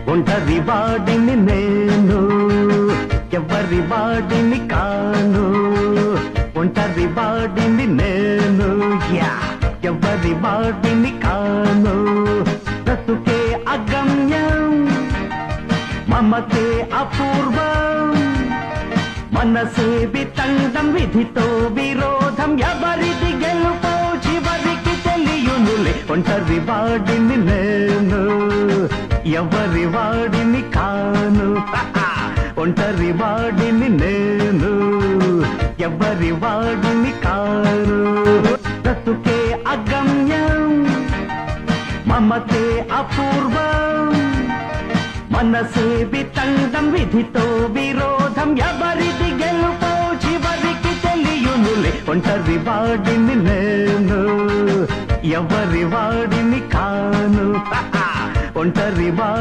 ఒంటరి వాడిని నేను, ఎవరి వాడిని కాను. ఒంటరి వాడిని నేను, ఎవరి వాడిని కాను. బ్రతుకే అగమ్యం, మమతే అపూర్వం. మనసే వితండం, విధితో విరోధం. ఎవరిది గెలుపో చివరికి తెలియునులే. ఒంటరి వాడిని నేను, ఎవరి వాడిని కాను. ఒంటరి వాడిని నేను, ఎవరి వాడిని కాను. బ్రతుకే అగమ్యం, మమతే అపూర్వం. మనసే వితండం, విధితో విరోధం. ఎవరిది గెలుపో చివరికి తెలియునులే. ఒంటరి వాడిని నేను, ఎవరి వాడిని కాను. ఒంటరి వాడి